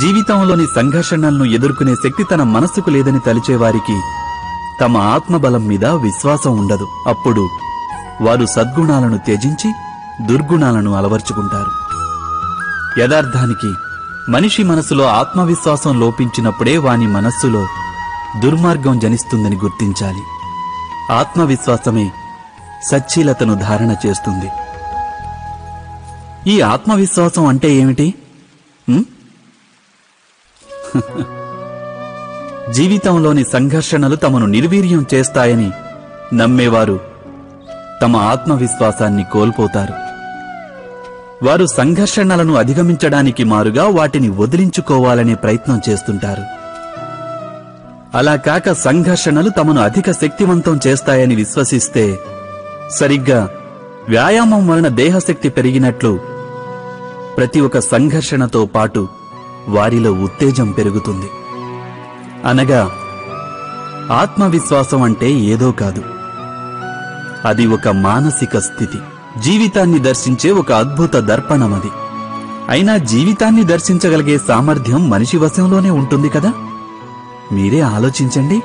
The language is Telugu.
జీవితంలోని సంఘర్షణలను ఎదుర్కొనే శక్తి తన మనస్సుకు లేదని తలిచేవారికి తమ ఆత్మబలం మీద విశ్వాసం ఉండదు. అప్పుడు వారు సద్గుణాలను త్యజించి దుర్గుణాలను అలవర్చుకుంటారు. యథార్థానికి మనిషి మనసులో ఆత్మవిశ్వాసం లోపించినప్పుడే వాని మనస్సులో దుర్మార్గం జనిస్తుందని గుర్తించాలి. ఆత్మవిశ్వాసమే సచ్చీలతను ధారణ చేస్తుంది. ఈ ఆత్మవిశ్వాసం అంటే ఏమిటి? జీవితంలోని సంఘర్షణలు తమను నిర్వీర్యం చేస్తాయని నమ్మేవారు తమ ఆత్మవిశ్వాసాన్ని కోల్పోతారు. వారు సంఘర్షణలను అధిగమించడానికి మారుగా వాటిని వదిలించుకోవాలనే ప్రయత్నం చేస్తుంటారు. అలా కాక సంఘర్షణలు తమను అధిక శక్తివంతం చేస్తాయని విశ్వసిస్తే సరిగ్గా వ్యాయామం వలన దేహశక్తి పెరిగినట్లు ప్రతి ఒక్క సంఘర్షణతో పాటు వారిలో ఉత్తేజం పెరుగుతుంది. అనగా ఆత్మవిశ్వాసం అంటే ఏదో కాదు, అది ఒక మానసిక స్థితి. జీవితాన్ని దర్శించే ఒక అద్భుత దర్పణమది. అయినా జీవితాన్ని దర్శించగలిగే సామర్థ్యం మనిషి వశంలోనే ఉంటుంది కదా. మీరే ఆలోచించండి.